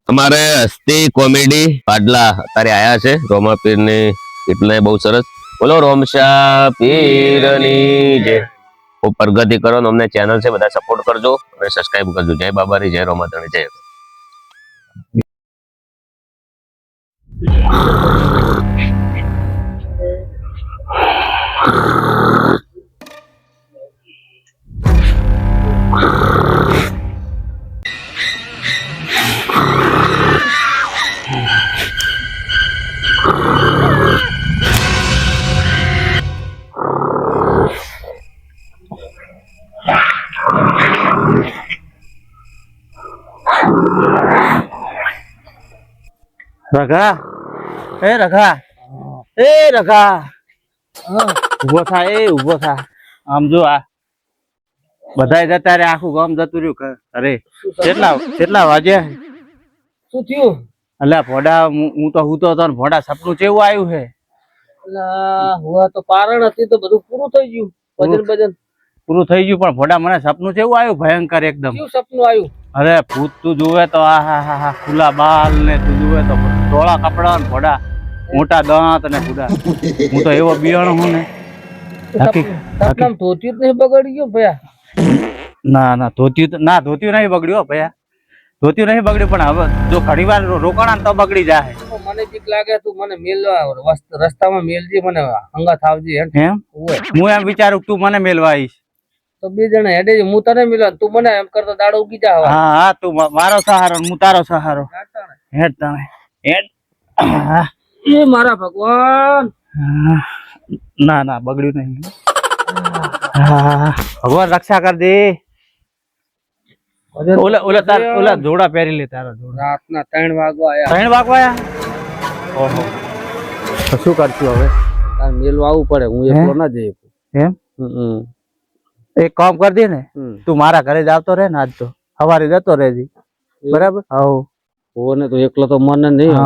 અમારે હસ્તી કોમેડી પાડલા અત્યારે આયા છે રોમા પીરની એટલે બહુ સરસ બોલો રોમશા પીરની જય ખૂબ પ્રગતિ કરો ને અમને ચેનલ છે બધા સપોર્ટ કરજો અને સબસ્ક્રાઇબ કરજો જય બાબારી જય રોમાધણી જય રઘા રઘા રઘા ઉભો થા ઉભો થા આમ જો આ બધાય જતા રે આખું ગામ જતું રહ્યું અરે કેટલા વાગ્યા શું થયું? અલ્યા ભોડા હું તો હતો ને ભોડા સપનું કેવું આવ્યું છે? હુઆ તો પારણ હતી તો બધું પૂરું થઈ ગયું. ભજન પૂરું થઈ ગયું પણ ભોડા મને સપનું કેવું આવ્યું ભયંકર એકદમ. શું સપનું આવ્યું? અરે ભૂત તું જોવે તો આ ખુલ્લા બાલ ને તું જોવે તો ધોળા કપડા ને ભોડા મોટા દાંત ને ખુદા હું તો એવો બિયાણો હું ને સપનામ ધોતિયું જ નહીં બગડી ગયું ભયા? ના ધોતિયું નહીં બગડ્યું ભયા, ધોતિયું નહીં બગડ્યું પણ હવે જો ઘણી વાર રોકાણા તો બગડી જાય. મને બીક લાગે તું મને મેલવા રસ્તામાં મેલજી મને હંગાથ આવજે એમ હું એમ વિચારું તું મને મેલવા આવીશ તો બે જણા હેડે હું તને મેલવા તું મને એમ કરતો દાડો ઉગી જા. હા તું મારો સહારો હું તારો સહારો હેડ તમે હેડ. એ મારા ભગવાન ના બગડ્યું નહીં. ભગવાન રક્ષા કર દે. ઓલા જોડા પહેરી લે તારા જોડા. રાતના 3 વાગવા આયા. 3 વાગવા આયા? ઓહો તો શું કરશું હવે? તાર મેલવા આવવું પડે, હું એકલો ના જઈ શકું. એમ એક કામ કરી દે ને, તું મારા ઘરે જ આવતો રહે ને આજ તો સવારે જતો રહેજી બરાબર? હા ને તો એકલો તો મને નહીં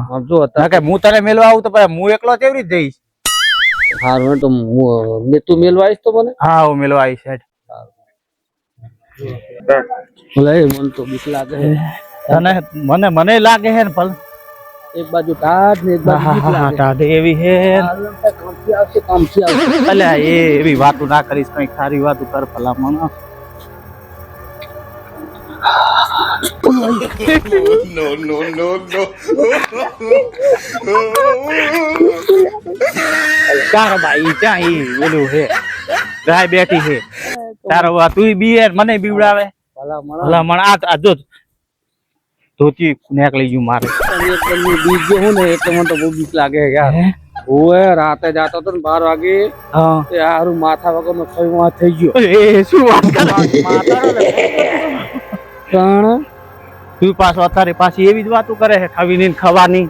સમજો કે હું તને મેલવા આવું તો હું એકલો કેવી રીતે જઈશ? હારું તો તું મેલવા આવીશ તો મને? હા હું મેલવા આવીશ. મને તો બીક લાગે મને લાગે છે ને પણ એક બાજુ ટાઢ ને એક બાજુ બીક લાગે. ટાઢ એવી છે કામથી આવશે. અલ્યા એવી વાતો ના કરીશ, કઈક સારી વાતો કર ભલામણ. નો ચાર ભાઈ ચાઈ ઓલું છે ગાય બેઠી છે તારો તું બી મને બીવડાવે ભલામણ. આ જો ધોતી નેક લઈ ગયું મારે બીજ જે હું ને એટલે મને તો બહુ બીક લાગે યાર. ઓએ રાતે જાતો તો ને 12 વાગે તે હારું માથા વગર નો ખઈમાં થઈ ગયો. એ શું વાત કરે? પણ તું પાછો અત્યારે પાછી એવી જ વાતો કરે છે ખાવીની ખાવાની.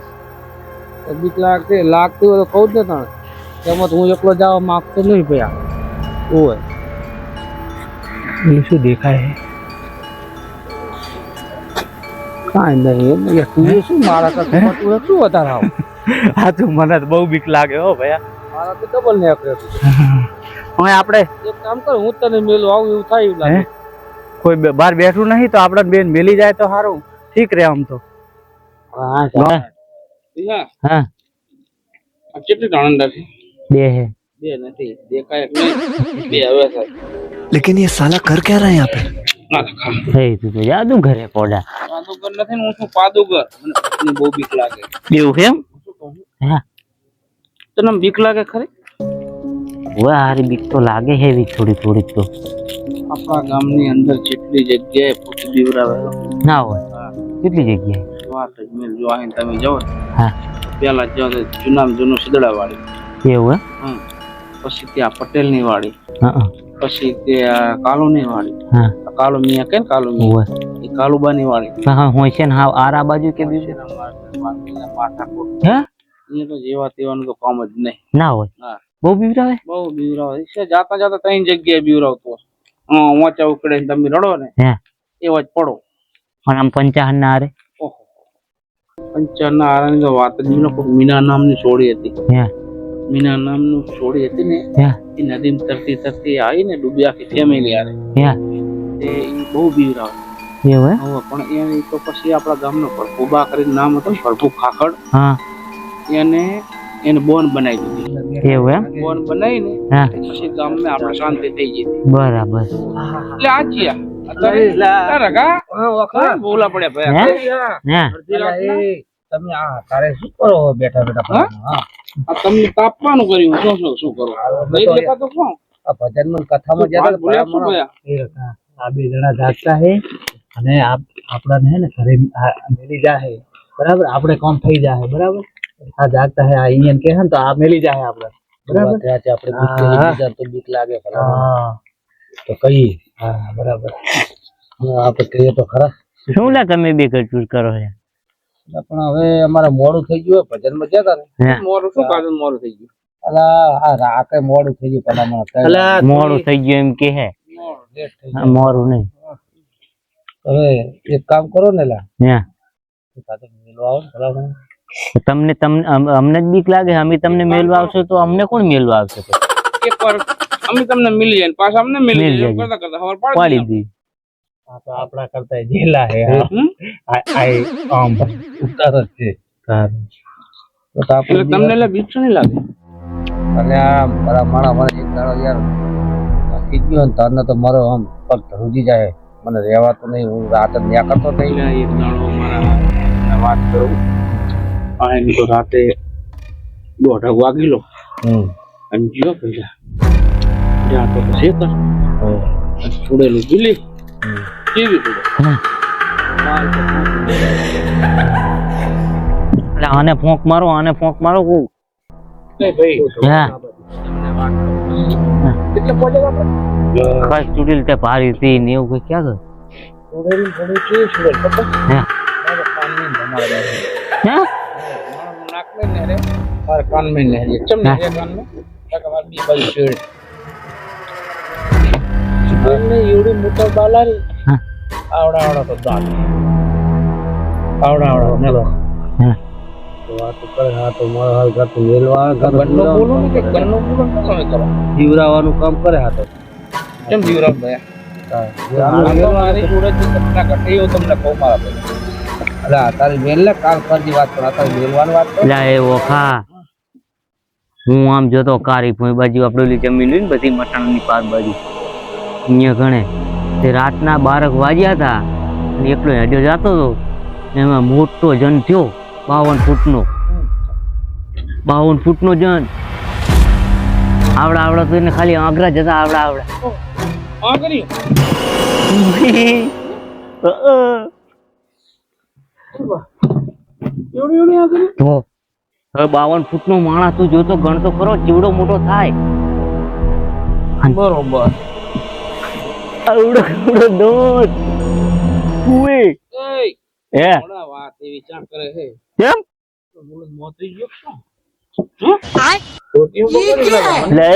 બીક લાગતી હોય તો કહું જ ને તને એમાં હું એકલો જવા માંગતો નહીં ભયા. ઓય શું દેખાય છે? કાંઈ નહીં તું શું મારા કરતા તું શું વધારે આવ? હા તું મને બહુ બીક લાગે હો ભયા. મારા તો ડબલ ને આપણે હવે આપણે એક કામ કર, હું તને મેલું આવું એવું થાય એવું લાગે. કોઈ બહાર બેઠું નહીં તો આપણે બેન મેલી જાય તો સારું ઠીક રે આમ તો. હા કેટલી આનંદ છે? બે હે બે નથી દેખાય નહીં બે હવે થાય. लेकिन ये साला कर क्या रहा है यहाँ पे? તું તો જાદુ ઘરે પોડા પાદુગર નથી ને હું છું પાદુગર. મને બહુ બીક લાગે. એવું કેમ? હા તને બીક લાગે ખરી? વાહ હારી બીક તો લાગે હે થોડી તો. આપણા ગામની અંદર જેટલી જગ્યાએ ભૂત બીવરાવેલો ના હોય કેટલી જગ્યાએ વાત જ મેં જો અહીં તમે જાઓ હા પેલા જાઓ તો જૂનું સિદડા વાળી. એવું હે? પછી ત્યાં પટેલ ની વાડી, હા પછી ત્યાં કાલુ ની વાડી. હા કાલુ મિયા કે કાલુ મિયા એ કાલુબા ની વાડી. હા હોય છે ને હા આરા બાજુ કે બીજું માથાકોટ હે અહીંયા તો જેવા તેવાનું તો કામ જ નહીં. ના હોય હા બહુ બીવરાવે? બહુ બીવરાવે છે. જાતા 3 જગ્યાએ બીવરાવતો. વાંચા ઉકળે તમે રડો ને એવા જ પડો. અને આમ 55 ના આરે? ઓહો 55 ના આરાની તો વાત જ નહીં. કોઈ મીના નામની છોડી હતી. મીના નામનું છોડી હતી ને એ નદીમાં તરતી આવી ને ડૂબી આખી ફેમિલી આરે. એ બહુ બીવરાવે. એવું હે? હવે પણ એની તો પછી આપણા ગામનો પ્રભુબા કરીને નામ હતું ને, પ્રભુ ખાખડ. હા એને બોન બનાવી દીધી. એવું એમ? બોન બનાવીને હા પછી ગામમાં આપણે શાંતિ થઈ ગઈ. બરાબર એટલે આજીયા અત્યારે રગા બોલા પડ્યા ભાઈ. હે તમે આ તારે શું કરો બેઠા બેઠા? આ તમને તાપવાનું કર્યું શું કરો? નહીં દેખાતો શું? આ ભજનમાં કથામાં જ્યાં બોલ્યા શું ભયા? આ બે જણા જાગતા હે અને આપડાને હે ને ઘરે મેલી જાહે બરાબર, આપણે કામ થઈ જાહે બરાબર. આ જાગતા હે આ અહીંયા કે હે ને તો આ મેલી જાહે આપણે બરાબર. આપણે તો બીક લાગે તો કઈ હા બરાબર. આપણે કહીએ તો ખરા શું લા તમે બે કચૂર કરો છો? પણ હવે અમારે મોડું થઈ ગયું ભજનમાં જતા ને. મોડું શું કાજુ મોડું થઈ ગયું? અલા આ રાતે મોડું થઈ ગયું. પેલા મોડું થઈ ગયું એમ કે હે? મોડું નહીં. હવે એક કામ કરો ને લા, હે મેળવા આવો ને ભલા. તમને અમને જ બીક લાગે? અમે તમને મેળવા આવશે તો અમને કોણ મેળવા આવશે? એકવાર અમે તમને મિલી જાય પાછા અમને મિલી જાય કરતા કરતા ખબર પાડી દી. આ તો આપણા કરતા જેલા હે. આમ ઉતાર જ છે. તો આપણે તમને એટલે બીક નહીં લાગે? અને આ મારા માણા મને એક દાડો યાર બાકી ગયો ને તારને તો મારો આમ પગ ધ્રુજી જાય. મને રહેવાતું નહીં. હું રાતે ન્યા કરતો નહીં. એક દાડો મારા વાત કરું આ એની તો રાતે 1:30 વાગી લો અને જીવો પૈસા જ્યાં તો પછી કર છોડેલું બીલી કેવી આને ફોંક મારો, આને ફોંક મારો. ભાઈ કેટલે પહોંચે આપણે? ખાસ ચૂડીલ તે ભારી હતી ને એવું કઈ ક્યાં ગયું? છોડેલું થોડું કેવું છોડેલ ખબર? હે કાનમેન તમારે હે નાખલે ને રે મારે કાનમેન ને ચમ ને રે કાનમેન કાકા બી બાજુ છેડ ને એવડી મોટા બાલારી આવડા તો દાંત આવડા ને હે વાત કરે. હા તો મારો હાલ કરતો મેલવા ગન્નો બોલો ને કે ગન્નો બોલો ને તમે કરો જીવરાવાનું કામ કરે. હા તો કેમ જીવરાવ ભયા મારી જોડે જ ઘટના ઘટે એવું તમને કહું મારા ભાઈ. અલા તારી મેલ ને કાલ પરથી વાત કરો. તારી મેલવાની વાત કરો. લા એ ઓખા હું આમ જોતો કારી ભોય બાજુ આપડે જમીન ને બધી મટાણની પાર બાજુ અહીંયા ગણે તે રાતના 12 વાગ્યા હતા અને એકલો હેડ્યો જાતો હતો. એમાં મોટો જન થયો 52 ફૂટનો જન. આવડા તો એને ખાલી આંગરા જતા આવડા આ કરી એવડી આ કરી તો હવે 52 ફૂટનો માણસ તું જોતો ગણતો ખરો ચીવડો મોટો થાય. બરોબર આવડો દોત કુએ હે વાત એવી ચા કરે છે કેમ મોતરી ગયો શું? લે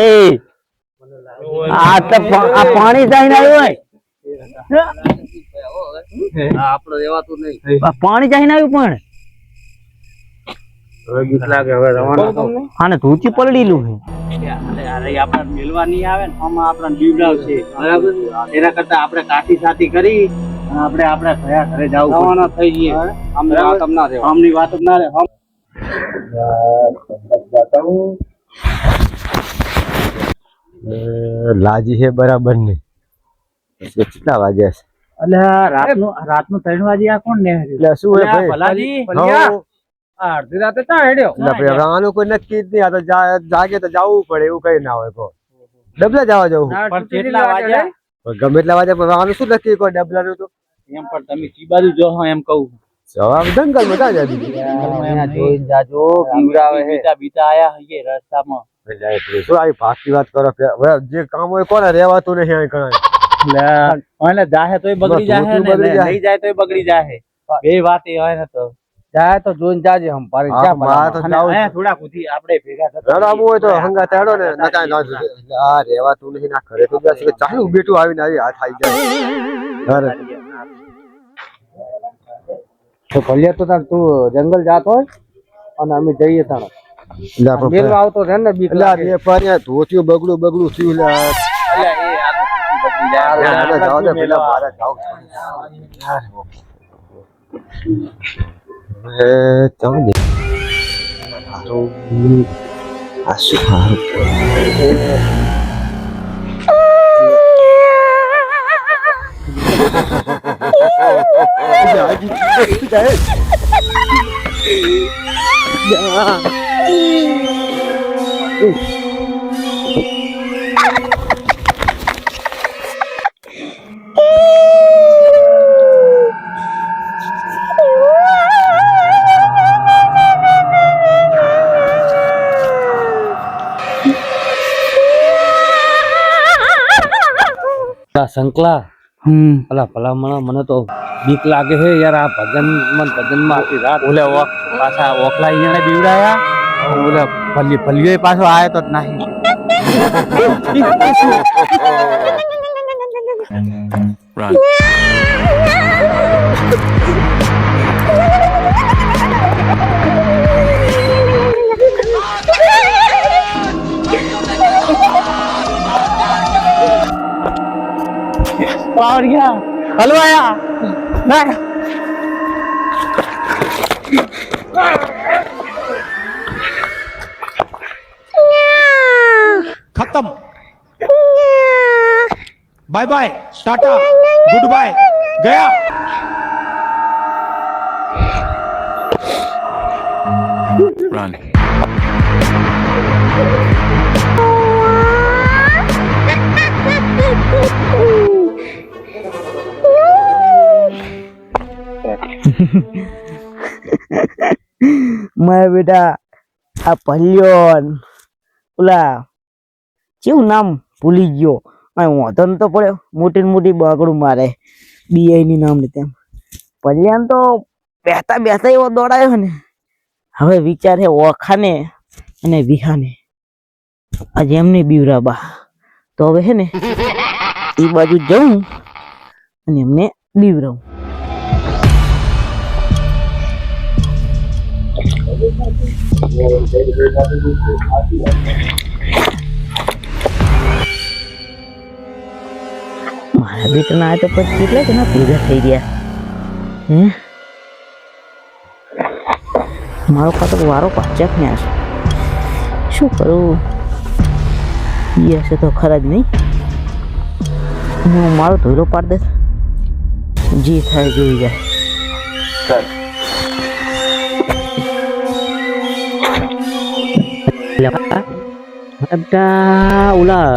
આ તો આ પાણી જઈને આવ્યો આપડે રેવાતું નહીં. પાણી જઈને આવ્યું પણ બીક લાગે હવે રવાના આને ધૂચી પલડેલું છે. આપડે મેલવા નહીં આવે ને આમાં આપડા બીવડાવ છે બરાબર. એના કરતા આપણે કાઠી સાથી કરી અને આપણે ભયા ઘરે જવું રવાના થઈ જઈએ. આમની વાત ના રહે, આમની વાત ના રહે. લાજી છે બરાબર ને કેટલા વાગ્યા છે? અલ્યા રાતનું 3 વાગે આ કોણ ને એટલે શું હે ભાઈ? ભલાજી અડધી રાતે ક્યાં હેડ્યો? આનું કોઈ નક્કી જ નહીં. આ તો જાગે તો જવું પડે એવું કઈ ના હોય. કો ડબલા જવા જવું પણ કેટલા વાગ્યા? ગમે એટલા વાગે પણ આનું શું નક્કી કોઈ ડબલા નું તો એમ પણ તમે કી બાજુ જો એમ કહું જવાબ જંગલ માં ક્યાં જાય? જોઈને જાજો બીવડાવે હે. બીતા આયા હઈએ રસ્તામાં. શું આવી ભાગતી વાત કરો? હવે જે કામ હોય કોને રહેવાતું નહીં અહીં ઘણા. એટલે જાહે તોય બગડી જાહે ને નહીં જાય તોય બગડી જાહે. બે વાત એ હોય ને તો જાય તો જોઈને જાજે. હમ પારી ક્યાં મારે તો જાવું છે. થોડા કુથી આપણે ભેગા થતા રડાવું હોય તો હંગા તેડો ને નકા ના આ રહેવાતું નહીં. ના ઘરે તો બેસી કે ચાલુ બેઠું આવીને આવી હાથ આવી જાય ઘરે. તો ભલે તો તાર તું જંગલ જાતો હોય અને અમે જઈએ તાણ મેલવા આવતો છે ને બીક લાગે. ધોતિયું બગડું થયું. જાઓ તો પેલા મારે જાઓ ચાલ દે આ શું સારું સંકલા ભલા ભલામણ મને તો બીક લાગે છે યાર આ ભજન માં આખી રાત ઓલે પાછા ઓખલા અહીંયા બીવડાયા ઓલે ભલ્યો પાછો આયો તો જ નહીં और क्या हलवाया ना खत्म bye bye tata goodbye गया Run. મારા બેટા આ ભલ્યો ઓલા કેવું નામ ભૂલી ગયો વાંધો નતો પડ્યો મોટી ને મોટી બાગડું મારે બીઆઈ ની નામ ને તેમ ભલ્યાન તો બેસતા બેસતા એવો દોડાયો ને હવે વિચારે ઓખાને અને વિહાને આજે એમને બીવરાબા તો હવે હે ને એ બાજુ જઉં અને એમને બીવરાવું મારા બેટા ના તો પછી કેટલા જણા ભેગા થઈ ગયા મારો કાતો વારો પાચક ને હશે શું કરું એ હશે તો ખરા જ નહીં હું મારો ધોઈલો પાડ દે જે થાય જોઈ જાય ઓલા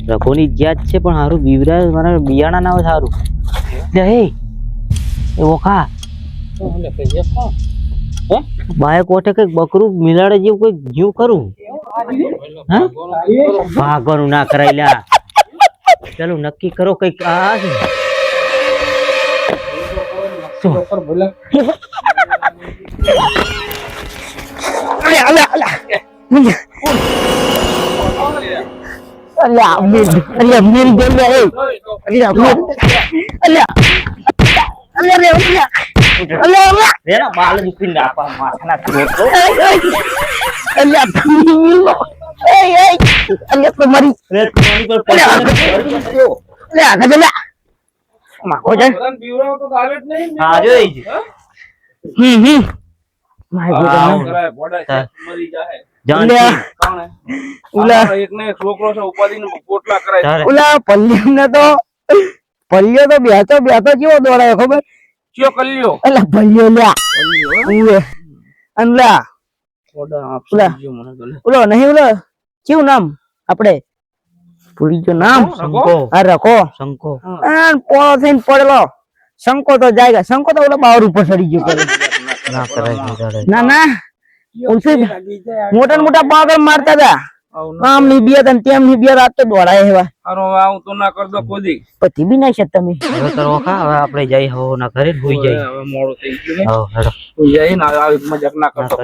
રઘોની જ્યાદ છે પણ હારું બીવરા મારા બિયાણા ના હોય સારું હે ઓખા બાય કોઠે કઈક બકરું મિલાડે જેવું કઈક જીવ કરું ભાગવાનું ના કરાય લ્યા ચાલો નક્કી કરો કઈક આ પલ્યો તો બેતો બેતો કેવો દોડાયો ખબર કયો કલ્યો અલા ભલ્યો લ્યા અનલા ઓલો નહીં ઓલો કેવું નામ આપડે ભૂલી ગયો નામ આ રખો શંકો પોળો થઈને પડેલો શંકો તો જાય શંકો તો ઓલો બાવર ઉપર ચડી ગયો કરે ના ના મોટા મોટા પાગળ મારતા હતા આમ ની બે તન તેમ ની બે રાત તો દોડાય હેવા અરે આવું તો ના કરતો કોદી પછી બી ના છે તમે હવે આપણે જઈ હો ના ઘરે હોઈ જાય હવે મોડું થઈ ગયું હો હેડો હોઈ જાય ને આવી મજાક ના કરતો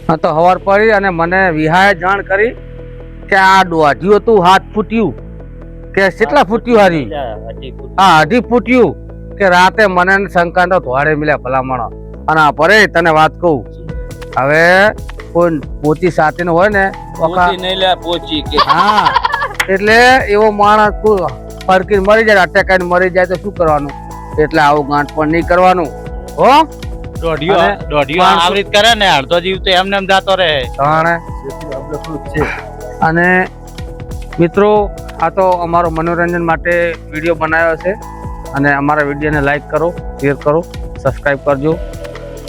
હા તો હવાર પડી અને મને વિહાએ જાણ કરી કે આ દોઢિયું હતું હાથ ફૂટ્યું કે કેટલા ફૂટ્યું હારી હા 2.5 ફૂટ્યું કે રાતે મને શંકા તો ધોળે મળ્યા ભલામણો અને પરે તને વાત કહું હવે કોઈ પોતી સાથે હોય ને હા એટલે એવો માણસ ફરકી મરી જાય અટેક કરીને મરી જાય તો શું કરવાનું એટલે આવું ગાંઠ પણ નહીં કરવાનું હો દોઢિયો અને દોઢિયો માણસો- આવી રીત કરે ને અડધો જીવ તો એમને એમ જાતો રહે તાણે અને મિત્રો આ તો અમારો મનોરંજન માટે વિડીયો બનાવ્યો છે અને અમારા વિડીયોને લાઈક કરો શેર કરો સબસ્ક્રાઇબ કરજો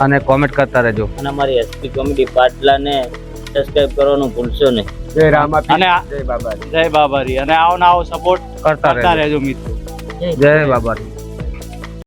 અને કોમેન્ટ કરતા રહેજો અને અમારી એસપી કોમેડી પાટલાને સબસ્ક્રાઇબ કરવાનું ભૂલશો નહીં. જય રામાપીર અને જય બાબા જય બાબારી અને આવો ને આવો સપોર્ટ કરતા કરતા રહેજો રહેજો મિત્રો જય બાબા